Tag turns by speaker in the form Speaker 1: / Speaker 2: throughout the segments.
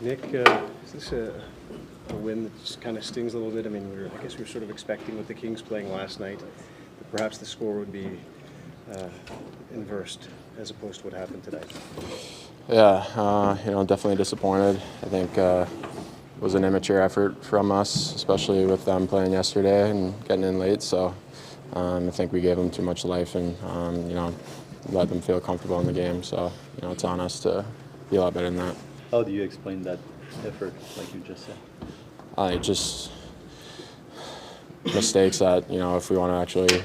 Speaker 1: Nick, is this a win that just kind of stings a little bit? I mean, I guess we were sort of expecting with the Kings playing last night that perhaps the score would be inversed as opposed to what happened today.
Speaker 2: Yeah, definitely disappointed. I think it was an immature effort from us, especially with them playing yesterday and getting in late. So I think we gave them too much life and, let them feel comfortable in the game. So, it's on us to be a lot better than that.
Speaker 3: How do you explain that effort, like you just said?
Speaker 2: Just mistakes that, if we want to actually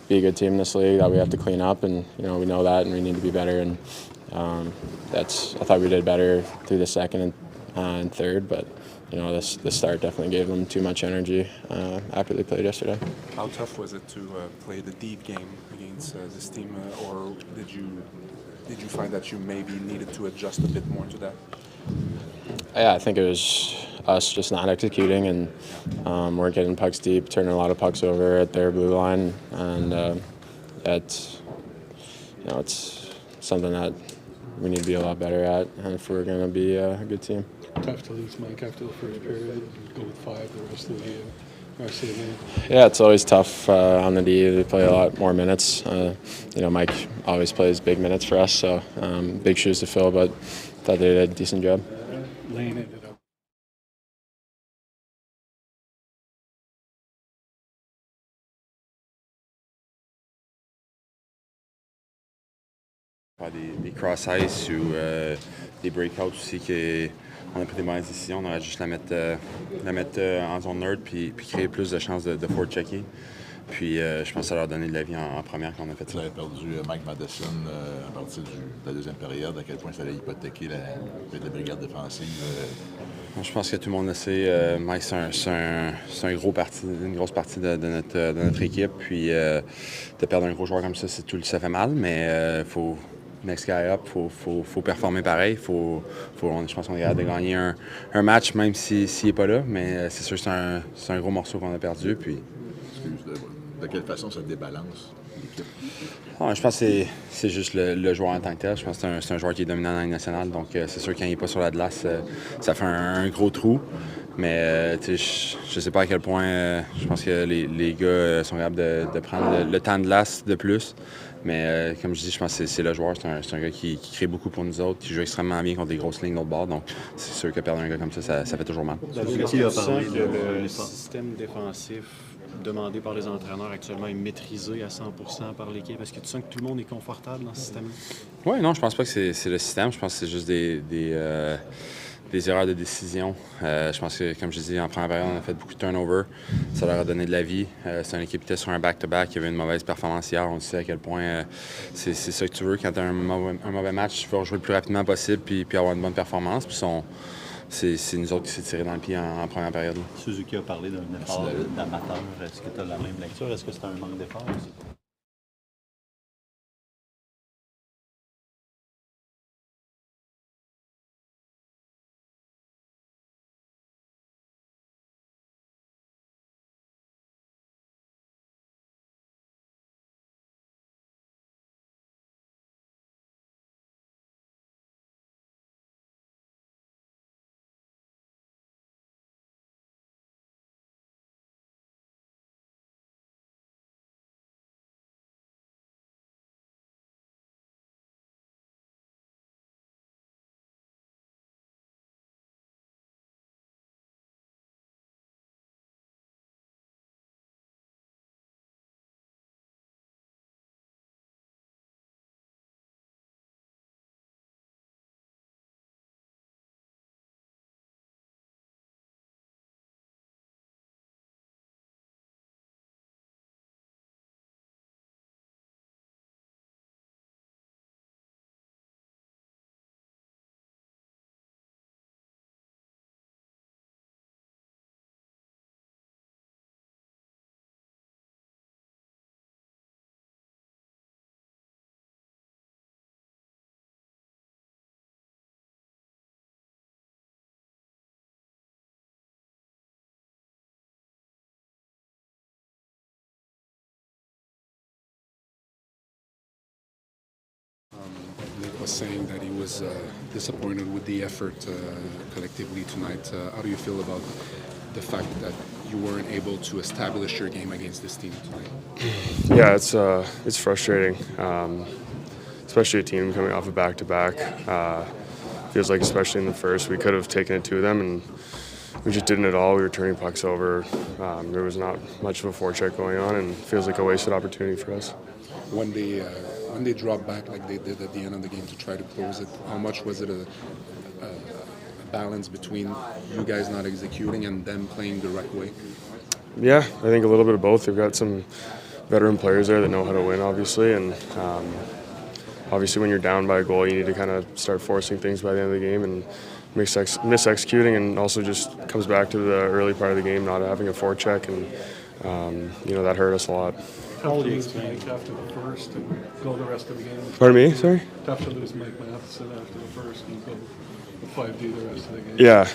Speaker 2: be a good team in this league, that we have to clean up. And, we know that and we need to be better. And I thought we did better through the second and third, but the start definitely gave them too much energy after they played yesterday.
Speaker 4: How tough was it to play the deep game against this team, or did you find that you maybe needed to adjust a bit more to that?
Speaker 2: Yeah, I think it was us just not executing and we're getting pucks deep, turning a lot of pucks over at their blue line, and it's something that we need to be a lot better at if we're going to be a good team.
Speaker 5: Tough to lose Mike after the first period and go with 5 the rest of the game.
Speaker 2: Yeah, it's always tough on the D. They play a lot more minutes. Mike always plays big minutes for us, so big shoes to fill, but thought they did a decent job.
Speaker 5: Lane ended up.
Speaker 6: Faire des cross-ice ou des breakouts aussi, on a pris des bonnes décisions. On aurait juste la mettre en zone neutre puis créer plus de chances de forechecker. Puis je pense que ça leur a donné de la vie en première quand on a fait ça.
Speaker 7: Vous avez perdu Mike Madison à partir de la deuxième période. À quel point ça allait hypothéquer la brigade défensive?
Speaker 6: Je pense que tout le monde le sait. Mike, c'est une grosse partie de notre équipe. Puis de perdre un gros joueur comme ça, ça fait mal, mais faut next guy up, faut performer pareil. Je pense qu'on est capable de gagner un match, même s'il n'est pas là. Mais c'est sûr que c'est un gros morceau qu'on a perdu. Puis...
Speaker 7: De quelle façon ça débalance l'équipe?
Speaker 6: Je pense que c'est juste le joueur en tant que tel. Je pense que c'est un joueur qui est dominant dans la Ligue nationale. Donc c'est sûr que quand il n'est pas sur la glace, ça fait un gros trou. Mais je sais pas à quel point je pense que les gars sont capables de prendre le temps de glace de plus. Mais comme je dis, je pense que c'est le joueur. C'est un gars qui crée beaucoup pour nous autres, qui joue extrêmement bien contre des grosses lignes de l'autre bord. Donc c'est sûr que perdre un gars comme ça fait toujours mal.
Speaker 3: Suzuki a parlé
Speaker 1: le système défensif demandé par les entraîneurs actuellement est maîtrisé à 100% par l'équipe. Est-ce que tu sens que tout le monde est confortable dans ce système-là?
Speaker 6: Oui, non, je pense pas que c'est le système. Je pense que c'est juste des erreurs de décision. Je pense que, comme je dis, en première période, on a fait beaucoup de turnover. Ça leur a donné de la vie. C'est une équipe qui était sur un back-to-back, qui avait une mauvaise performance hier. On sait à quel point c'est ça que tu veux. Quand tu as un mauvais match, tu veux rejouer le plus rapidement possible puis avoir une bonne performance. Puis c'est nous autres qui s'est tiré dans le pied en première période.
Speaker 3: Suzuki a parlé d'un effort d'amateur. Est-ce que tu as la même lecture? Est-ce que c'est un manque d'effort aussi?
Speaker 4: was saying that he was disappointed with the effort collectively tonight. How do you feel about the fact that you weren't able to establish your game against this team tonight?
Speaker 8: Yeah, it's frustrating, especially a team coming off a back-to-back. Feels like, especially in the first, we could have taken it to them, and we just didn't at all. We were turning pucks over. There was not much of a forecheck going on, and it feels like a wasted opportunity for us.
Speaker 4: When they dropped back like they did at the end of the game to try to close it, how much was it a balance between you guys not executing and them playing the right way?
Speaker 8: Yeah, I think a little bit of both. They've got some veteran players there that know how to win, obviously, and obviously when you're down by a goal, you need to kind of start forcing things by the end of the game and mis-executing, and also just comes back to the early part of the game, not having a forecheck, and that hurt us a lot.
Speaker 5: Tough to lose Mike after the first and go the rest of the game.
Speaker 8: Pardon me? Sorry?
Speaker 5: Tough to lose Mike Matheson after the first and go 5-2 the rest of the game.
Speaker 8: Yeah,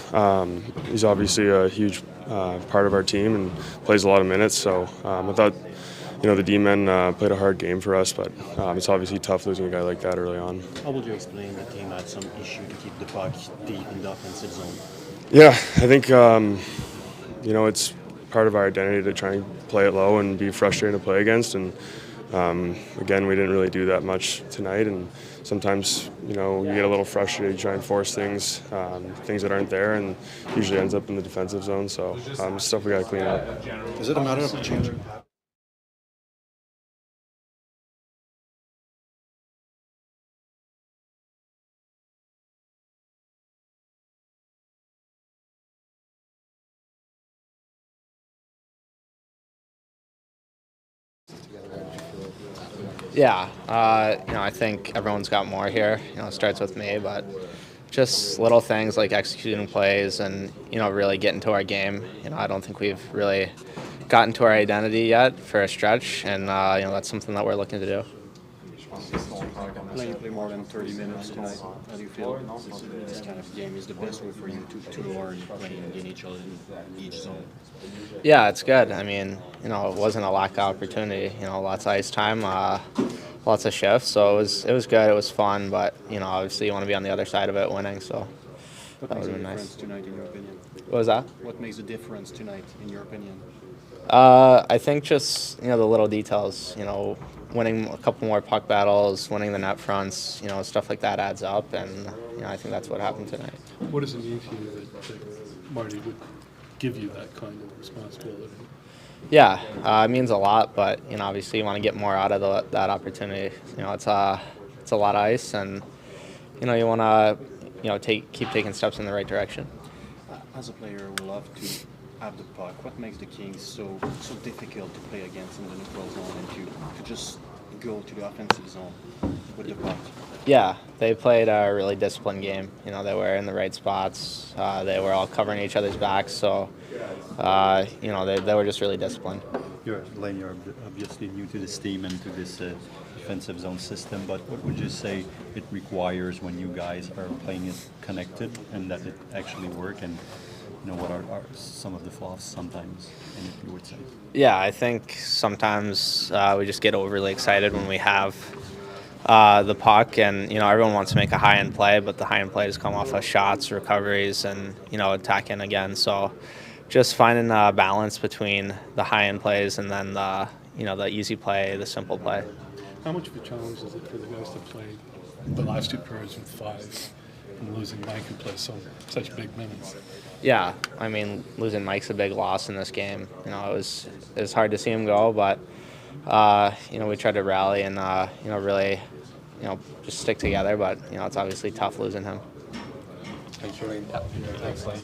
Speaker 8: he's obviously a huge part of our team and plays a lot of minutes. So I thought, the D-men played a hard game for us, but it's obviously tough losing a guy like that early on.
Speaker 3: How would you explain the team had some issue to keep the puck deep in the offensive zone?
Speaker 8: Yeah, I think it's part of our identity to try and play it low and be frustrating to play against. And again, we didn't really do that much tonight. And sometimes, you get a little frustrated, you try and force things that aren't there, and usually ends up in the defensive zone. So stuff we got to clean up.
Speaker 9: Is it a matter of changing?
Speaker 10: Yeah, I think everyone's got more here. It starts with me, but just little things like executing plays and, really getting to our game. I don't think we've really gotten to our identity yet for a stretch, and, that's something that we're looking to do.
Speaker 1: You play more than 30 minutes tonight. How do you feel? This kind of game is the best way for you to learn playing in each zone.
Speaker 10: Yeah, it's good. I mean, it wasn't a lack of opportunity. Lots of ice time, lots of shifts. So it was good. It was fun, but obviously you want to be on the other side of it, winning. So that would have been nice.
Speaker 1: Tonight, in your opinion?
Speaker 10: What was that?
Speaker 1: What makes the difference tonight, in your opinion?
Speaker 10: I think just the little details. Winning a couple more puck battles, winning the net fronts. Stuff like that adds up, and I think that's what happened tonight.
Speaker 5: What does it mean to you that Marty would give you that kind of responsibility?
Speaker 10: Yeah, it means a lot, but obviously you want to get more out of that opportunity. It's a lot of ice, and you want to keep taking steps in the right direction.
Speaker 1: As a player, we love to have the puck. What makes the Kings so difficult to play against in the neutral zone and to just go to the offensive zone with the puck?
Speaker 10: Yeah, they played a really disciplined game. They were in the right spots. They were all covering each other's backs, so they were just really disciplined.
Speaker 3: You're obviously new to this team and to this defensive zone system, but what would you say it requires when you guys are playing it connected and that it actually works? And what are some of the flaws sometimes, and if you would say?
Speaker 10: Yeah, I think sometimes we just get overly excited when we have the puck, and everyone wants to make a high-end play, but the high-end plays come off of shots, recoveries, and attacking again. So just finding a balance between the high-end plays and then the easy play, the simple play.
Speaker 5: How much of a challenge is it for the guys to play the last two periods with 5 and losing Mike who plays such big minutes?
Speaker 10: Yeah, I mean, losing Mike's a big loss in this game. It was hard to see him go, but we tried to rally and really just stick together. But it's obviously tough losing him.
Speaker 4: Thanks, Lane.
Speaker 10: Thanks, Lane.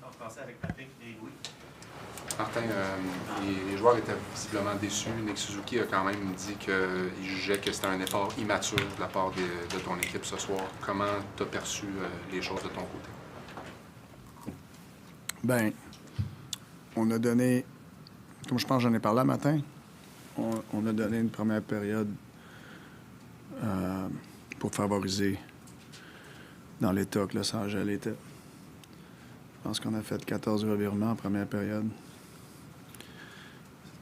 Speaker 11: en français avec Patrick et Louis.
Speaker 4: Martin, les joueurs étaient visiblement déçus. Nick Suzuki a quand même dit qu'il jugeait que c'était un effort immature de la part de ton équipe ce soir. Comment tu as perçu les choses de ton côté?
Speaker 12: Bien, on a donné, comme je pense que j'en ai parlé le matin, on a donné une première période pour favoriser dans l'état que Los Angeles était. Je pense qu'on a fait 14 revirements en première période.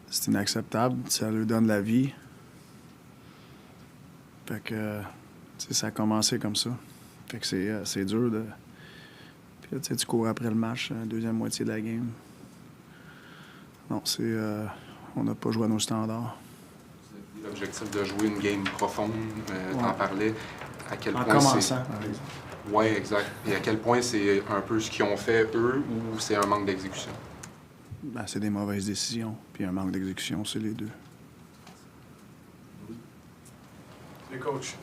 Speaker 12: C'est inacceptable. Ça lui donne la vie. Fait que, tu sais, ça a commencé comme ça. Fait que c'est dur de... Puis là, tu sais, tu cours après le match, la deuxième moitié de la game. Non, c'est... on n'a pas joué à nos standards.
Speaker 4: L'objectif de jouer une game profonde, t'en parlais. À quel
Speaker 12: en
Speaker 4: point
Speaker 12: commençant,
Speaker 4: oui, exact. Et à quel point c'est un peu ce qu'ils ont fait, eux, ou c'est un manque d'exécution?
Speaker 12: Ben, c'est des mauvaises décisions. Puis un manque d'exécution, c'est les deux.
Speaker 9: Le coach,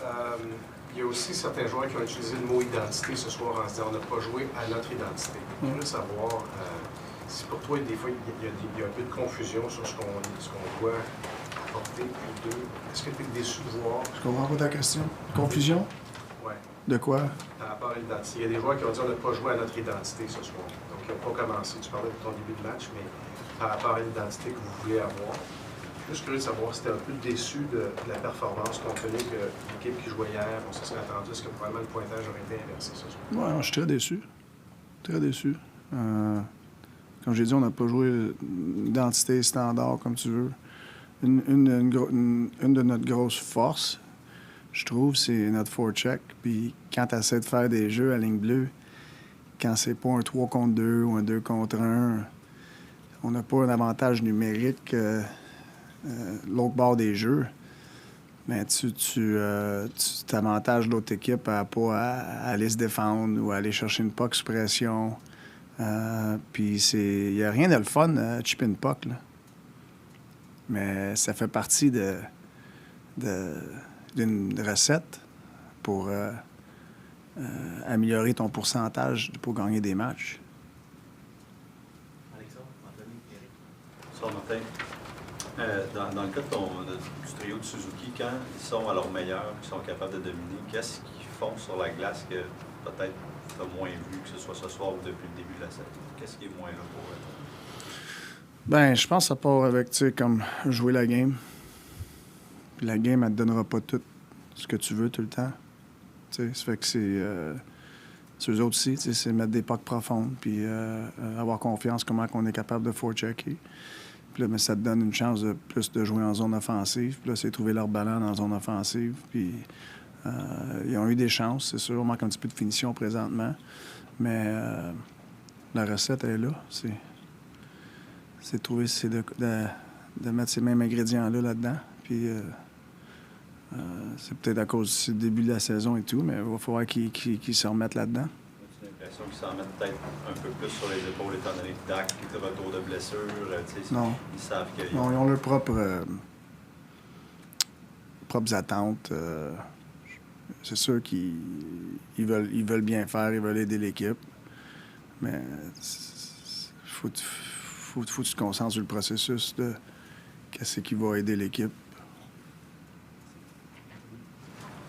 Speaker 9: il y a aussi certains joueurs qui ont utilisé le mot identité ce soir en se disant on n'a pas joué à notre identité. Je veux savoir si pour toi, des fois, il y a un peu de confusion sur ce qu'on doit apporter. Puis deux, est-ce que tu es déçu de voir...
Speaker 12: Je comprends pas ta question. Confusion?
Speaker 9: Oui.
Speaker 12: De quoi?
Speaker 9: Par rapport à l'identité. Il y a des joueurs qui ont dit on n'a pas joué à notre identité ce soir. Donc, ils n'ont pas commencé. Tu parlais de ton début de match, mais par rapport à l'identité que vous voulez avoir. Je suis juste curieux de savoir si tu es un peu déçu de la performance, compte tenu que l'équipe qui jouait hier, on se serait attendu à ce que probablement le pointage aurait été inversé ce soir.
Speaker 12: Oui, je suis très déçu. Très déçu. Comme j'ai dit, on n'a pas joué d'identité standard, comme tu veux. Une de notre grosses forces, je trouve, c'est notre forecheck. Puis quand tu essaies de faire des jeux à ligne bleue, quand c'est pas un 3 contre 2 ou un 2 contre 1, on n'a pas un avantage numérique l'autre bord des jeux. Mais tu t'avantages l'autre équipe à pas aller se défendre ou à aller chercher une puck sous pression. Puis il n'y a rien de le fun à chipper une puck, là. Mais ça fait partie d'une recette pour améliorer ton pourcentage pour gagner des matchs.
Speaker 11: Alexandre, Anthony, Eric.
Speaker 3: Bonsoir, Martin. Dans le cas du trio de Suzuki, quand ils sont à leur meilleur, qu'ils sont capables de dominer, qu'est-ce qu'ils font sur la glace que peut-être tu as moins vu, que ce soit ce soir ou depuis le début de la saison? Qu'est-ce qui est moins là pour eux?
Speaker 12: Ben, je pense que ça part avec, tu sais, comme jouer la game. Puis la game, elle te donnera pas tout ce que tu veux tout le temps. Tu sais, ça fait que c'est eux autres aussi, tu sais, c'est mettre des pucks profondes, puis avoir confiance comment on est capable de forechecker. Puis là, mais ça te donne une chance de plus de jouer en zone offensive. Puis là, c'est trouver leur ballon en zone offensive. Puis ils ont eu des chances, c'est sûr. On manque un petit peu de finition présentement. Mais la recette, elle est là. C'est de mettre ces mêmes ingrédients-là là-dedans. Puis c'est peut-être à cause du début de la saison et tout, mais il va falloir qu'ils se remettent là-dedans.
Speaker 3: J'ai l'impression qu'ils s'en mettent peut-être un peu plus sur les épaules, étant donné que Dak est de retour de blessure.
Speaker 12: Non.
Speaker 3: Ils savent qu'ils
Speaker 12: non, ils ont leurs propres attentes. C'est sûr qu'ils veulent bien faire, ils veulent aider l'équipe. Mais faut que tu te concentres sur le processus de qu'est-ce qui va aider l'équipe.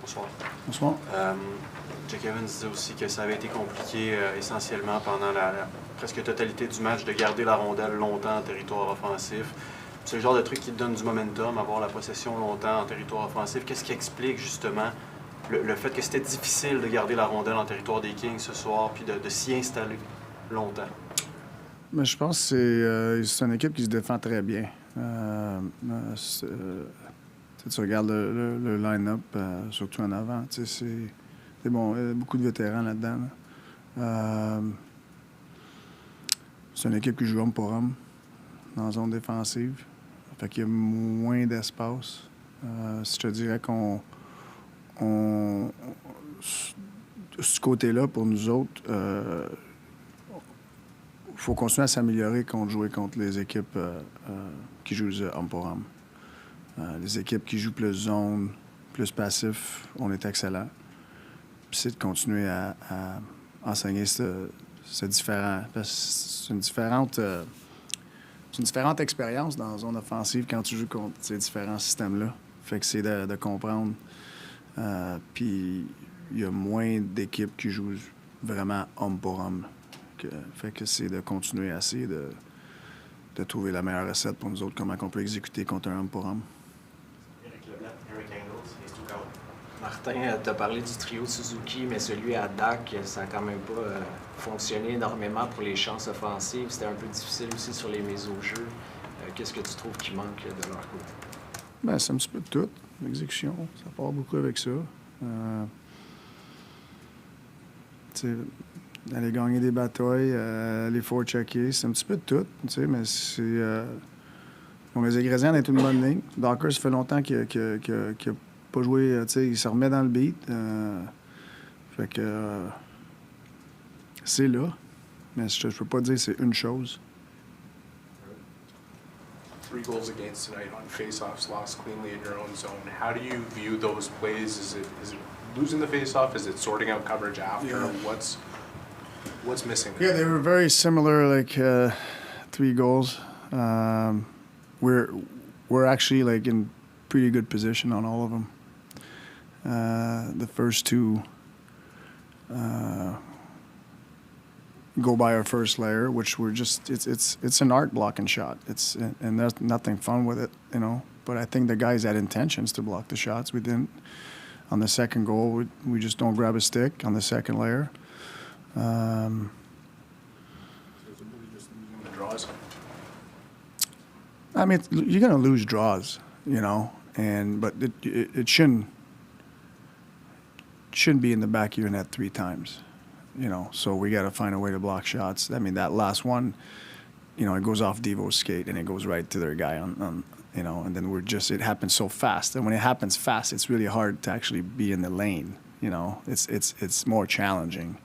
Speaker 1: Bonsoir.
Speaker 12: Bonsoir.
Speaker 1: Jack Evans disait aussi que ça avait été compliqué essentiellement pendant la presque totalité du match de garder la rondelle longtemps en territoire offensif. C'est le genre de truc qui te donne du momentum, avoir la possession longtemps en territoire offensif. Qu'est-ce qui explique justement le fait que c'était difficile de garder la rondelle en territoire des Kings ce soir puis de s'y installer longtemps?
Speaker 12: Mais je pense que c'est une équipe qui se défend très bien. Tu regardes le line-up, surtout en avant. C'est bon, il y a beaucoup de vétérans là-dedans. Là. C'est une équipe qui joue homme pour homme dans la zone défensive. Fait qu'il y a moins d'espace. Je te dirais ce côté-là, pour nous autres, il faut continuer à s'améliorer jouer contre les équipes qui jouent homme pour homme. Les équipes qui jouent plus zone, plus passif, on est excellent. Puis c'est de continuer à enseigner ce c'est différent. Parce que c'est une différente expérience dans la zone offensive quand tu joues contre ces différents systèmes-là. Fait que c'est de comprendre. Puis il y a moins d'équipes qui jouent vraiment homme pour homme. Fait que c'est de continuer à essayer de trouver la meilleure recette pour nous autres, comment on peut exécuter contre un homme pour homme.
Speaker 13: Martin, tu as parlé du trio Suzuki, mais celui à LAK, ça n'a quand même pas fonctionné énormément pour les chances offensives. C'était un peu difficile aussi sur les mises au jeu. Qu'est-ce que tu trouves qui manque de leur côté?
Speaker 12: Bien, c'est un petit peu de tout. L'exécution, ça part beaucoup avec ça. Aller gagner des batailles, aller forechecker, c'est un petit peu de tout, mais c'est... Bon, les Ingrédients est une bonne ligne. Docker, ça fait longtemps qu'il n'a pas joué, il se remet dans le beat. Fait que... c'est là, mais je peux pas dire que c'est une chose.
Speaker 14: 3 goals against tonight on face-offs, lost cleanly in your own zone. How do you view those plays? Is it losing the face-off? Is it sorting out coverage after?
Speaker 12: Yeah.
Speaker 14: What's missing?
Speaker 12: Yeah, they were very similar, like 3 goals. We're actually like in pretty good position on all of them. The first 2 go by our first layer, which we're just it's an art blocking shot. And there's nothing fun with it, But I think the guys had intentions to block the shots. We didn't. On the second goal, we just don't grab a stick on the second layer.
Speaker 14: Draws.
Speaker 12: I mean, you're going to lose draws, but it shouldn't be in the back of your net 3 times. So we got to find a way to block shots. I mean, that last one, it goes off Devo's skate and it goes right to their guy and then it happens so fast. And when it happens fast, it's really hard to actually be in the lane. It's more challenging.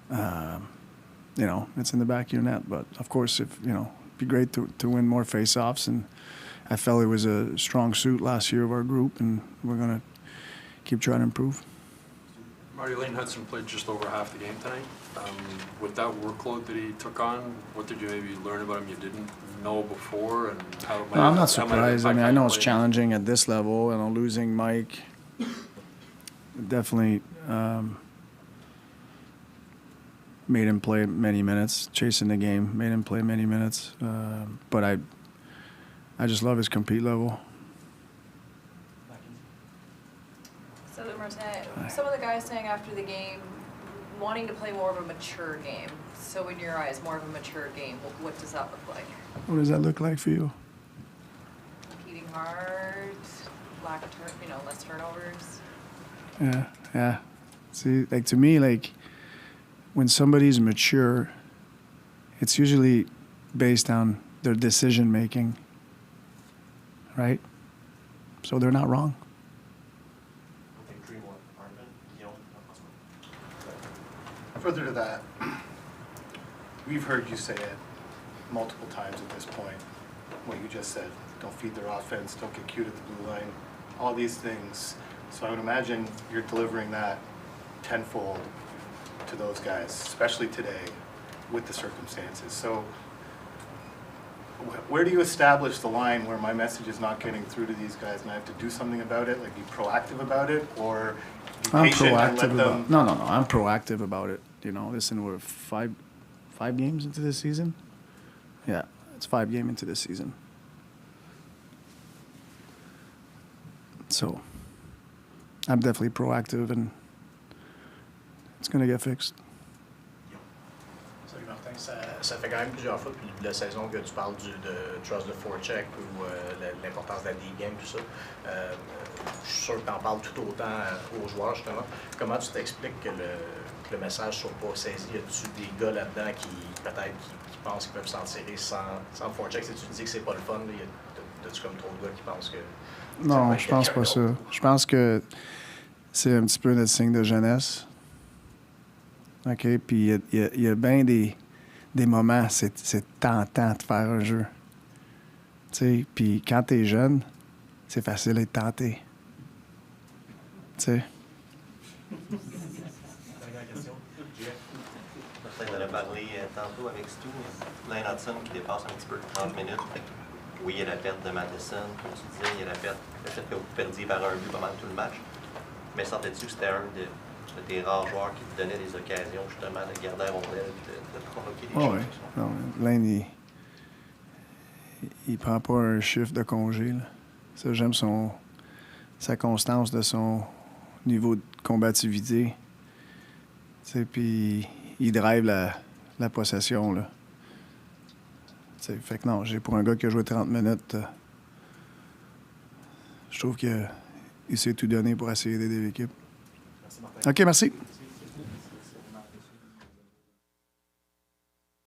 Speaker 12: It's in the back of your net. But of course, it'd be great to win more face-offs. And I felt it was a strong suit last year of our group, and we're going to keep trying to improve.
Speaker 15: Hutson played just over half the game tonight. With that workload that he took on, what did you maybe learn about him you didn't know before? And how
Speaker 12: I'm not surprised. I mean, I know it's challenging at this level, and losing Mike definitely made him play many minutes. Chasing the game made him play many minutes. But I just love his compete level.
Speaker 16: So, Martin, some of the guys saying after the game, wanting to play more of a mature game. So, in your eyes, more of a mature game. What does that look like?
Speaker 12: What does that look like for you?
Speaker 16: Competing hard, less turnovers.
Speaker 12: Yeah. See, to me, when somebody's mature, it's usually based on their decision making, right? So they're not wrong.
Speaker 17: Further to that, we've heard you say it multiple times at this point, what you just said. Don't feed their offense, don't get cute at the blue line, all these things. So I would imagine you're delivering that tenfold to those guys, especially today with the circumstances. So where do you establish the line where my message is not getting through to these guys and I have to do something about it, like be proactive about it, or be patient and let them...
Speaker 12: No, I'm proactive about it. Listen, we're 5 games into this season. Yeah, it's 5 games into this season. So I'm definitely proactive, and it's going to get fixed.
Speaker 18: Salut Martin, ça fait quand même plusieurs fois depuis la saison que tu parles de trust the forecheck ou l'importance de la deep game, tout ça. Je suis sûr que tu en parles tout autant aux joueurs, justement. Comment tu t'expliques que le message ne soit pas saisi? Y a-tu des gars là-dedans qui pensent qu'ils peuvent s'en tirer sans forecheck? Si tu dis que c'est pas le fun, as-tu comme trop de gars qui pensent que...
Speaker 12: Non, je pense pas ça. Je pense que c'est un petit peu notre signe de jeunesse. OK? Puis il y a bien des moments, c'est tentant de faire un jeu. Tu sais, puis quand t'es jeune, c'est facile d'être tenté. Tu sais.
Speaker 19: en a parlé tantôt avec Stu. Lane Hutson qui dépasse un petit peu 30 minutes. Oui, il y a la perte de Madison, comme tu disais, il y a la perte, le fait que vous perdiez par un but pas mal tout le match. Mais sentais-tu que c'était un de tes rares joueurs qui te donnait des occasions justement de garder la rondelle et de provoquer des choses?
Speaker 12: Oui. Non, Lane, il prend pas un chiffre de congé. Là. Ça, j'aime sa constance de son niveau de combativité. Puis il drive la possession. Là. Fait que non, pour un gars qui a joué 30 minutes, je trouve qu'il s'est tout donné pour essayer d'aider l'équipe.
Speaker 9: Merci, Martin.
Speaker 12: OK, merci.